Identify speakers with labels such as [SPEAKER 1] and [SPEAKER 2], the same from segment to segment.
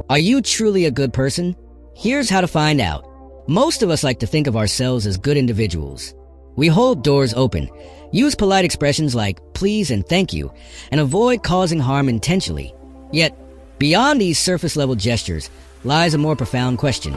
[SPEAKER 1] Are you truly a good person? Here's how to find out. Most of us like to think of ourselves as good individuals. We hold doors open, use polite expressions like please and thank you, and avoid causing harm intentionally. Yet, beyond these surface-level gestures lies a more profound question.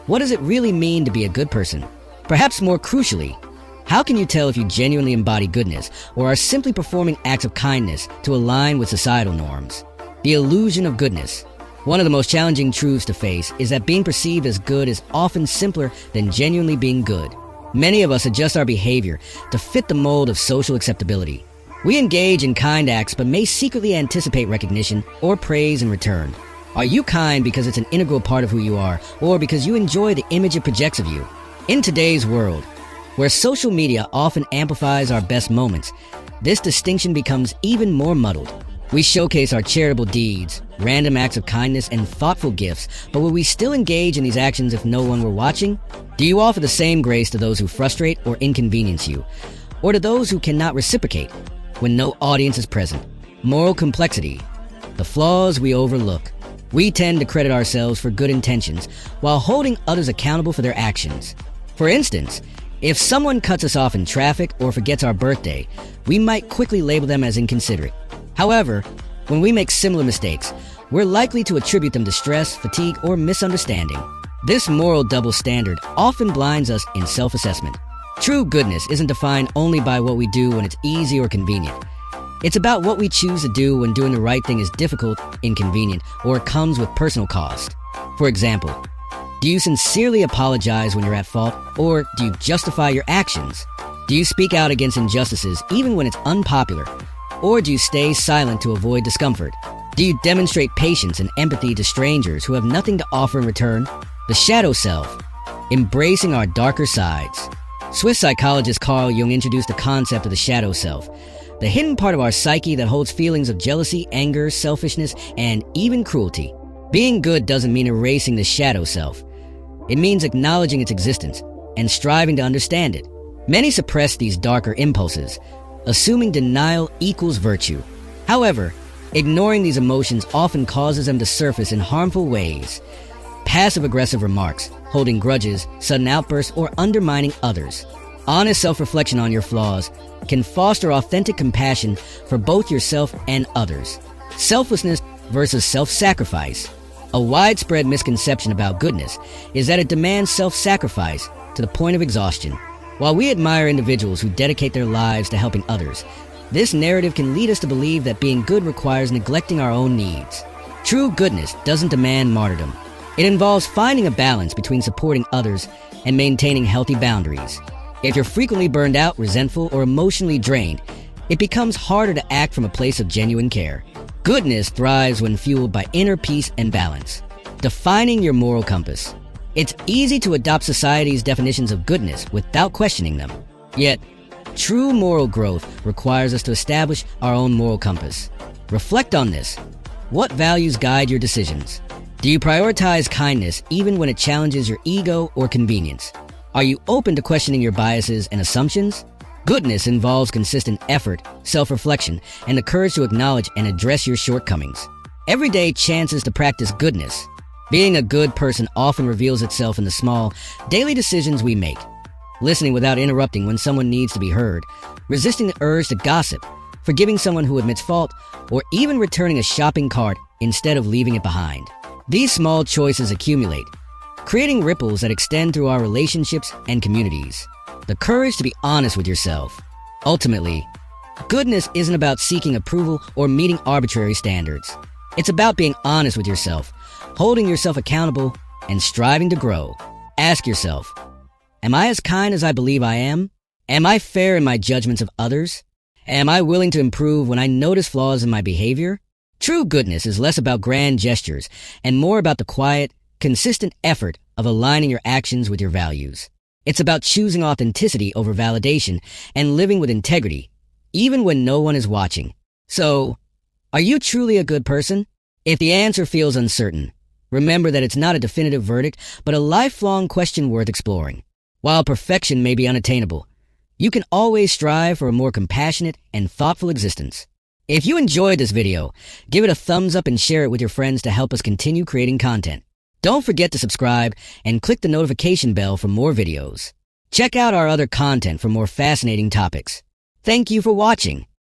[SPEAKER 1] What does it really mean to be a good person? Perhaps more crucially, how can you tell if you genuinely embody goodness or are simply performing acts of kindness to align with societal norms? The illusion of goodness. One of the most challenging truths to face is that being perceived as good is often simpler than genuinely being good. Many of us adjust our behavior to fit the mold of social acceptability. We engage in kind acts but may secretly anticipate recognition or praise in return. Are you kind because it's an integral part of who you are, or because you enjoy the image it projects of you? In today's world, where social media often amplifies our best moments, this distinction becomes even more muddled. We showcase our charitable deeds, random acts of kindness, and thoughtful gifts, but will we still engage in these actions if no one were watching? Do you offer the same grace to those who frustrate or inconvenience you, or to those who cannot reciprocate when no audience is present? Moral complexity. The flaws we overlook. We tend to credit ourselves for good intentions while holding others accountable for their actions. For instance, if someone cuts us off in traffic or forgets our birthday, we might quickly label them as inconsiderate. However, when we make similar mistakes, we're likely to attribute them to stress, fatigue, or misunderstanding. This moral double standard often blinds us in self-assessment. True goodness isn't defined only by what we do when it's easy or convenient. It's about what we choose to do when doing the right thing is difficult, inconvenient, or comes with personal cost. For example, do you sincerely apologize when you're at fault, or do you justify your actions? Do you speak out against injustices even when it's unpopular? Or do you stay silent to avoid discomfort? Do you demonstrate patience and empathy to strangers who have nothing to offer in return? The shadow self. Embracing our darker sides. Swiss psychologist Carl Jung introduced the concept of the shadow self, the hidden part of our psyche that holds feelings of jealousy, anger, selfishness, and even cruelty. Being good doesn't mean erasing the shadow self. It means acknowledging its existence and striving to understand it. Many suppress these darker impulses, assuming denial equals virtue. However, ignoring these emotions often causes them to surface in harmful ways. Passive-aggressive remarks, holding grudges, sudden outbursts, or undermining others. Honest self-reflection on your flaws can foster authentic compassion for both yourself and others. Selflessness versus self-sacrifice. A widespread misconception about goodness is that it demands self-sacrifice to the point of exhaustion. While we admire individuals who dedicate their lives to helping others, this narrative can lead us to believe that being good requires neglecting our own needs. True goodness doesn't demand martyrdom. It involves finding a balance between supporting others and maintaining healthy boundaries. If you're frequently burned out, resentful, or emotionally drained, it becomes harder to act from a place of genuine care. Goodness thrives when fueled by inner peace and balance. Defining your moral compass. It's easy to adopt society's definitions of goodness without questioning them. Yet, true moral growth requires us to establish our own moral compass. Reflect on this. What values guide your decisions? Do you prioritize kindness even when it challenges your ego or convenience? Are you open to questioning your biases and assumptions? Goodness involves consistent effort, self-reflection, and the courage to acknowledge and address your shortcomings. Everyday chances to practice goodness. Being a good person often reveals itself in the small, daily decisions we make. Listening without interrupting when someone needs to be heard, resisting the urge to gossip, forgiving someone who admits fault, or even returning a shopping cart instead of leaving it behind. These small choices accumulate, creating ripples that extend through our relationships and communities. The courage to be honest with yourself. Ultimately, goodness isn't about seeking approval or meeting arbitrary standards. It's about being honest with yourself, holding yourself accountable, and striving to grow. Ask yourself, am I as kind as I believe I am? Am I fair in my judgments of others? Am I willing to improve when I notice flaws in my behavior? True goodness is less about grand gestures and more about the quiet, consistent effort of aligning your actions with your values. It's about choosing authenticity over validation and living with integrity, even when no one is watching. So, are you truly a good person? If the answer feels uncertain, remember that it's not a definitive verdict, but a lifelong question worth exploring. While perfection may be unattainable, you can always strive for a more compassionate and thoughtful existence. If you enjoyed this video, give it a thumbs up and share it with your friends to help us continue creating content. Don't forget to subscribe and click the notification bell for more videos. Check out our other content for more fascinating topics. Thank you for watching.